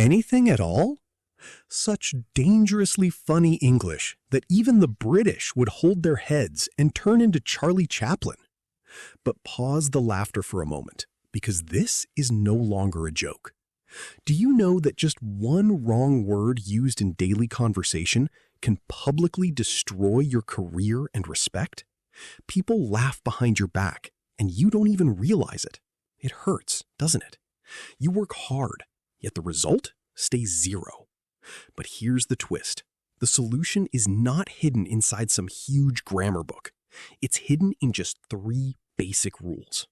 anything at all? Such dangerously funny English that even the British would hold their heads and turn into Charlie Chaplin. But pause the laughter for a moment, because this is no longer a joke. Do you know that just one wrong word used in daily conversation can publicly destroy your career and respect? People laugh behind your back, and you don't even realize it. It hurts, doesn't it? You work hard, yet the result stays zero. But here's the twist. The solution is not hidden inside some huge grammar book. It's hidden in just 3 basic rules.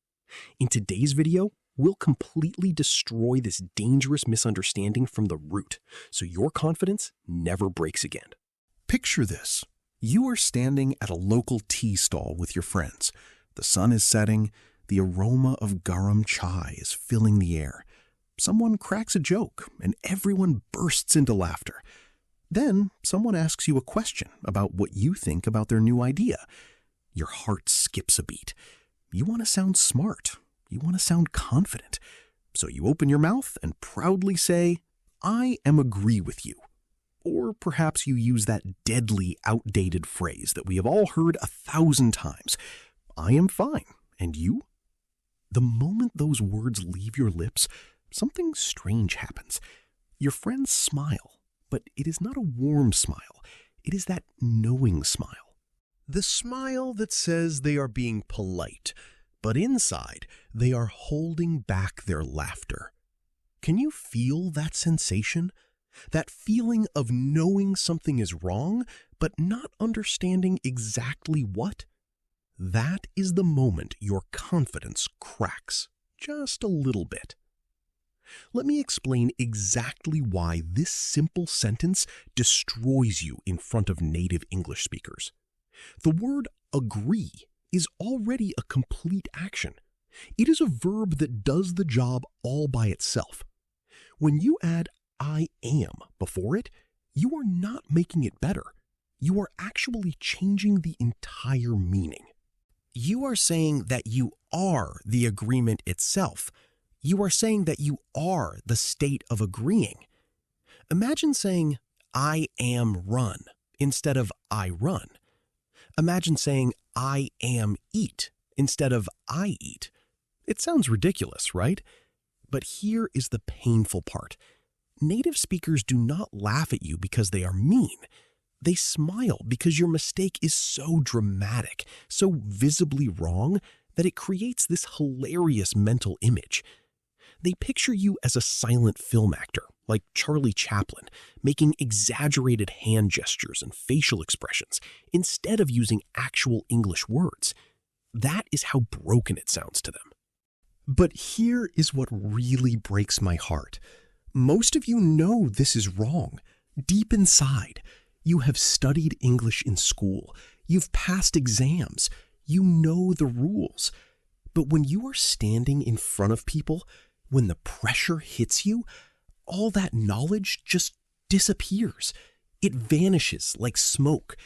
In today's video, we'll completely destroy this dangerous misunderstanding from the root, so your confidence never breaks again. Picture this. You are standing at a local tea stall with your friends. The sun is setting. The aroma of garam chai is filling the air. Someone cracks a joke, and everyone bursts into laughter. Then someone asks you a question about what you think about their new idea. Your heart skips a beat. You want to sound smart. You want to sound confident. So you open your mouth and proudly say, "I am agree with you." Or perhaps you use that deadly, outdated phrase that we have all heard 1,000 times. "I am fine. And you?" The moment those words leave your lips, something strange happens. Your friends smile, but it is not a warm smile. It is that knowing smile. The smile that says they are being polite, but inside they are holding back their laughter. Can you feel that sensation? That feeling of knowing something is wrong, but not understanding exactly what? That is the moment your confidence cracks, just a little bit. Let me explain exactly why this simple sentence destroys you in front of native English speakers. The word agree is already a complete action. It is a verb that does the job all by itself. When you add I am before it, you are not making it better. You are actually changing the entire meaning. You are saying that you are the agreement itself. You are saying that you are the state of agreeing. Imagine saying, "I am run," instead of "I run." Imagine saying, "I am eat," instead of "I eat." It sounds ridiculous, right? But here is the painful part. Native speakers do not laugh at you because they are mean. They smile because your mistake is so dramatic, so visibly wrong, that it creates this hilarious mental image. They picture you as a silent film actor, like Charlie Chaplin, making exaggerated hand gestures and facial expressions instead of using actual English words. That is how broken it sounds to them. But here is what really breaks my heart. Most of you know this is wrong. Deep inside, you have studied English in school. You've passed exams. You know the rules. But when you are standing in front of people, when the pressure hits you, all that knowledge just disappears. It vanishes like smoke.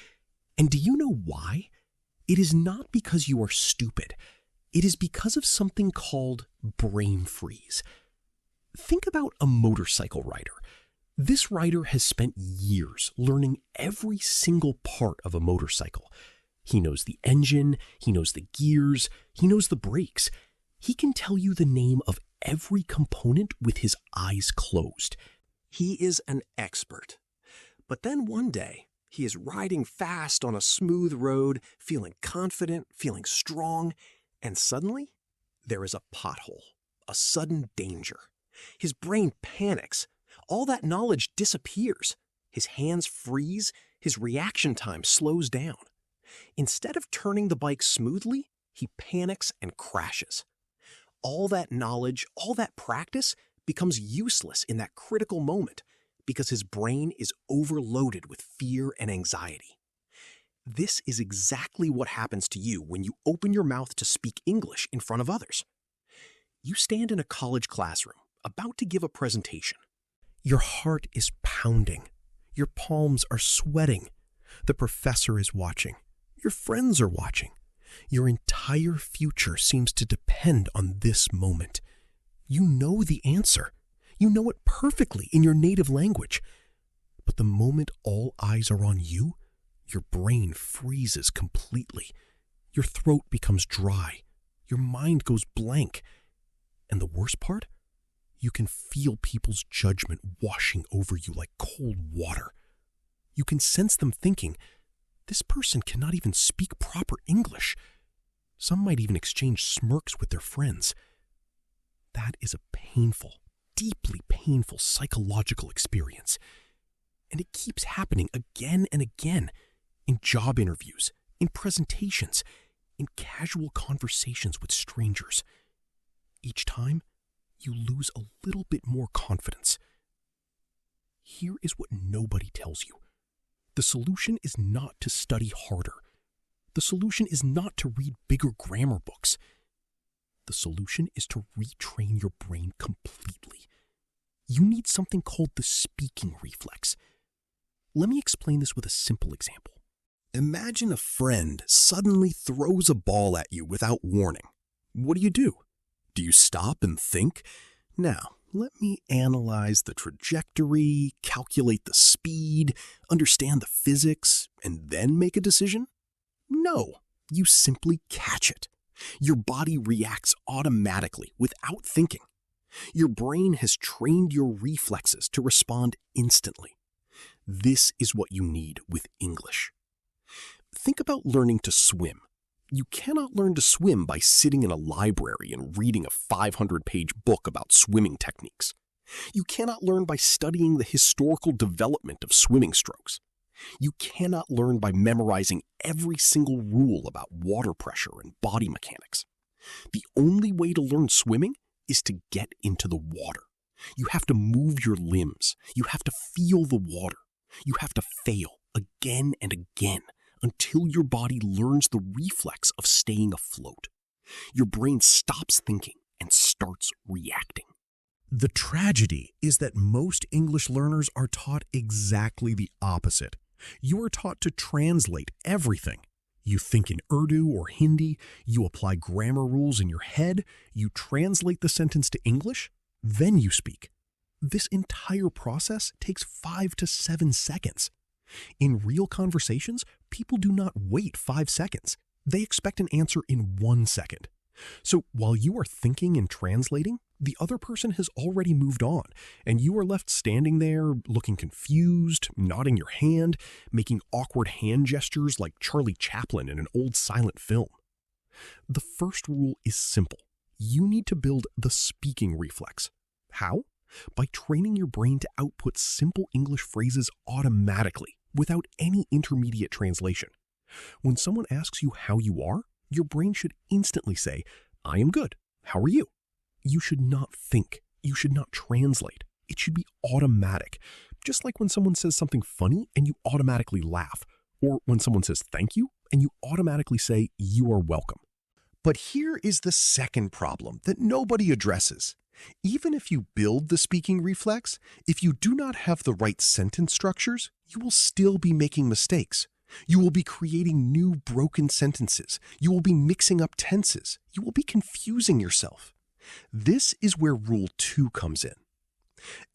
And do you know why? It is not because you are stupid. It is because of something called brain freeze. Think about a motorcycle rider. This rider has spent years learning every single part of a motorcycle. He knows the engine, he knows the gears, he knows the brakes. He can tell you the name of every component with his eyes closed. He is an expert. But then one day, he is riding fast on a smooth road, feeling confident, feeling strong, and suddenly, there is a pothole, a sudden danger. His brain panics. All that knowledge disappears. His hands freeze. His reaction time slows down. Instead of turning the bike smoothly, he panics and crashes. All that knowledge, all that practice becomes useless in that critical moment because his brain is overloaded with fear and anxiety. This is exactly what happens to you when you open your mouth to speak English in front of others. You stand in a college classroom, about to give a presentation. Your heart is pounding. Your palms are sweating. The professor is watching. Your friends are watching. Your entire future seems to depend on this moment. You know the answer. You know it perfectly in your native language. But the moment all eyes are on you, your brain freezes completely. Your throat becomes dry. Your mind goes blank. And the worst part? You can feel people's judgment washing over you like cold water. You can sense them thinking, this person cannot even speak proper English. Some might even exchange smirks with their friends. That is a painful, deeply painful psychological experience. And it keeps happening again and again in job interviews, in presentations, in casual conversations with strangers. Each time, you lose a little bit more confidence. Here is what nobody tells you. The solution is not to study harder. The solution is not to read bigger grammar books. The solution is to retrain your brain completely. You need something called the speaking reflex. Let me explain this with a simple example. Imagine a friend suddenly throws a ball at you without warning. What do? Do you stop and think? Now, let me analyze the trajectory, calculate the speed, understand the physics, and then make a decision? No, you simply catch it. Your body reacts automatically without thinking. Your brain has trained your reflexes to respond instantly. This is what you need with English. Think about learning to swim. You cannot learn to swim by sitting in a library and reading a 500-page book about swimming techniques. You cannot learn by studying the historical development of swimming strokes. You cannot learn by memorizing every single rule about water pressure and body mechanics. The only way to learn swimming is to get into the water. You have to move your limbs. You have to feel the water. You have to fail again and again until your body learns the reflex of staying afloat. Your brain stops thinking and starts reacting. The tragedy is that most English learners are taught exactly the opposite. You are taught to translate everything. You think in Urdu or Hindi, you apply grammar rules in your head, you translate the sentence to English, then you speak. This entire process takes 5 to 7 seconds. In real conversations, people do not wait 5 seconds. They expect an answer in 1 second. So while you are thinking and translating, the other person has already moved on, and you are left standing there, looking confused, nodding your hand, making awkward hand gestures like Charlie Chaplin in an old silent film. The first rule is simple. You need to build the speaking reflex. How? By training your brain to output simple English phrases automatically, without any intermediate translation. When someone asks you how you are, your brain should instantly say, I am good. How are you? You should not think. You should not translate. It should be automatic. Just like when someone says something funny and you automatically laugh, or when someone says thank you and you automatically say you are welcome. But here is the second problem that nobody addresses. Even if you build the speaking reflex, if you do not have the right sentence structures, you will still be making mistakes. You will be creating new broken sentences. You will be mixing up tenses. You will be confusing yourself. This is where Rule 2 comes in.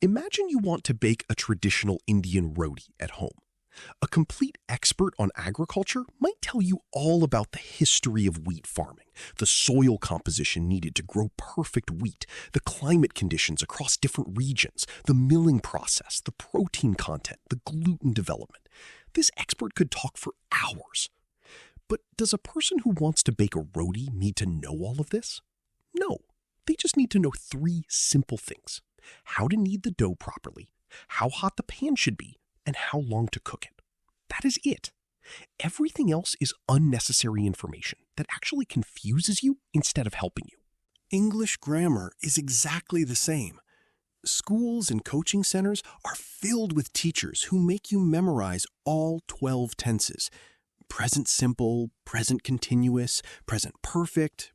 Imagine you want to bake a traditional Indian roti at home. A complete expert on agriculture might tell you all about the history of wheat farming, the soil composition needed to grow perfect wheat, the climate conditions across different regions, the milling process, the protein content, the gluten development. This expert could talk for hours. But does a person who wants to bake a roti need to know all of this? No, they just need to know 3 simple things. How to knead the dough properly, how hot the pan should be, and how long to cook it. That is it. Everything else is unnecessary information that actually confuses you instead of helping you. English grammar is exactly the same. Schools and coaching centers are filled with teachers who make you memorize all 12 tenses. Present simple, present continuous, present perfect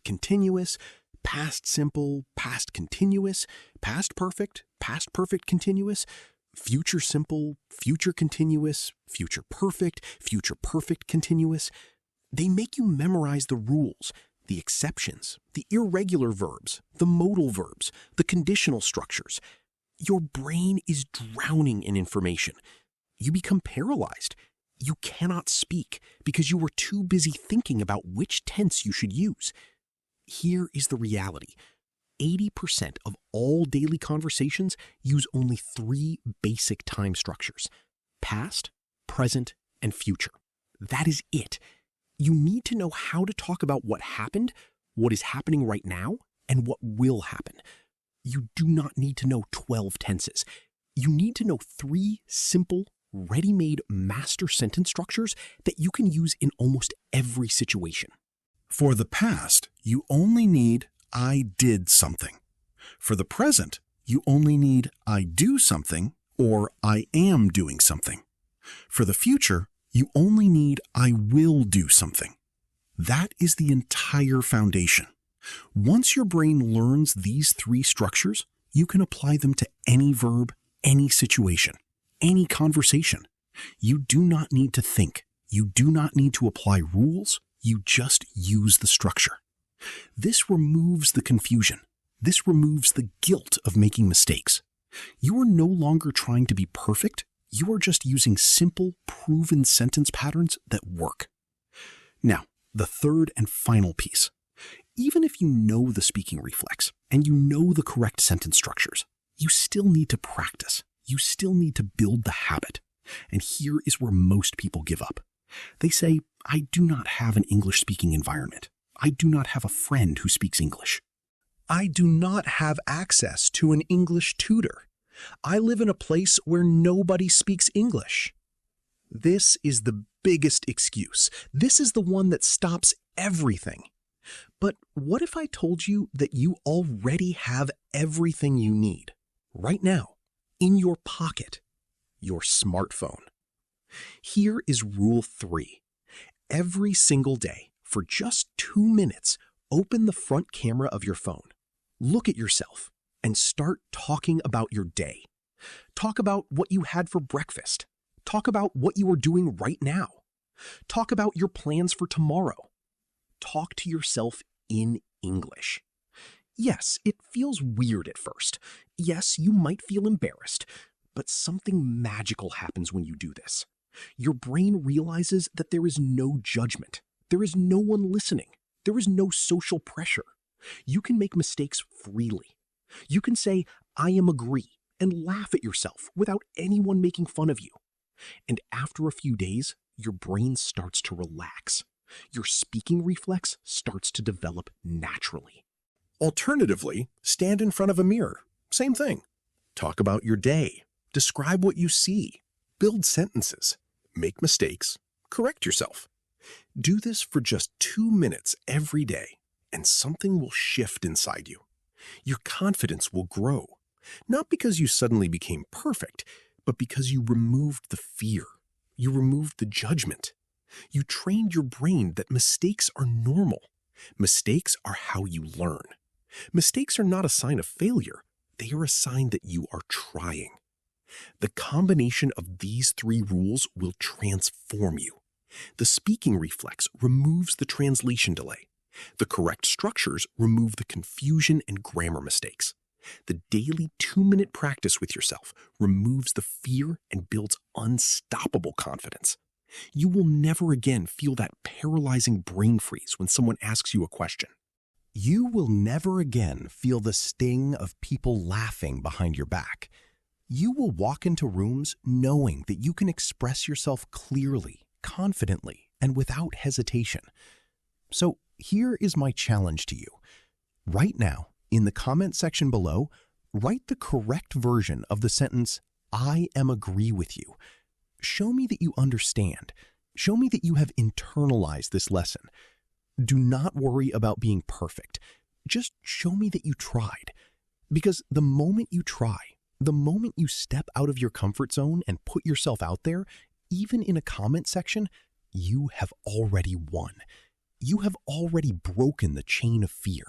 continuous, past simple, past continuous, past perfect continuous, future simple, future continuous, future perfect continuous. They make you memorize the rules, the exceptions, the irregular verbs, the modal verbs, the conditional structures. Your brain is drowning in information. You become paralyzed. You cannot speak because you were too busy thinking about which tense you should use. Here is the reality. 80% of all daily conversations use only 3 basic time structures: past, present, and future. That is it. You need to know how to talk about what happened, what is happening right now, and what will happen. You do not need to know 12 tenses. You need to know 3 simple, ready-made master sentence structures that you can use in almost every situation. For the past, you only need I did something. For the present, you only need I do something or I am doing something. For the future, you only need I will do something. That is the entire foundation. Once your brain learns these 3 structures, you can apply them to any verb, any situation, any conversation. You do not need to think. You do not need to apply rules. You just use the structure. This removes the confusion. This removes the guilt of making mistakes. You are no longer trying to be perfect. You are just using simple, proven sentence patterns that work. Now, the third and final piece. Even if you know the speaking reflex and you know the correct sentence structures, you still need to practice. You still need to build the habit. And here is where most people give up. They say, I do not have an English-speaking environment. I do not have a friend who speaks English. I do not have access to an English tutor. I live in a place where nobody speaks English. This is the biggest excuse. This is the one that stops everything. But what if I told you that you already have everything you need right now in your pocket, your smartphone? Here is rule 3. Every single day, for just 2 minutes, open the front camera of your phone. Look at yourself and start talking about your day. Talk about what you had for breakfast. Talk about what you are doing right now. Talk about your plans for tomorrow. Talk to yourself in English. Yes, it feels weird at first. Yes, you might feel embarrassed, but something magical happens when you do this. Your brain realizes that there is no judgment. There is no one listening. There is no social pressure. You can make mistakes freely. You can say, I am agree, and laugh at yourself without anyone making fun of you. And after a few days, your brain starts to relax. Your speaking reflex starts to develop naturally. Alternatively, stand in front of a mirror. Same thing. Talk about your day. Describe what you see. Build sentences. Make mistakes. Correct yourself. Do this for just 2 minutes every day, and something will shift inside you. Your confidence will grow, not because you suddenly became perfect, but because you removed the fear. You removed the judgment. You trained your brain that mistakes are normal. Mistakes are how you learn. Mistakes are not a sign of failure. They are a sign that you are trying. The combination of these 3 rules will transform you. The speaking reflex removes the translation delay. The correct structures remove the confusion and grammar mistakes. The daily 2-minute practice with yourself removes the fear and builds unstoppable confidence. You will never again feel that paralyzing brain freeze when someone asks you a question. You will never again feel the sting of people laughing behind your back. You will walk into rooms knowing that you can express yourself clearly, confidently, and without hesitation. So here is my challenge to you. Right now, in the comment section below, write the correct version of the sentence, I am agree with you. Show me that you understand. Show me that you have internalized this lesson. Do not worry about being perfect. Just show me that you tried. Because the moment you try, the moment you step out of your comfort zone and put yourself out there, even in a comment section, you have already won. You have already broken the chain of fear.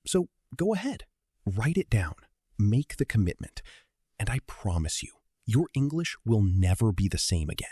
So go ahead, write it down, make the commitment, and I promise you, your English will never be the same again.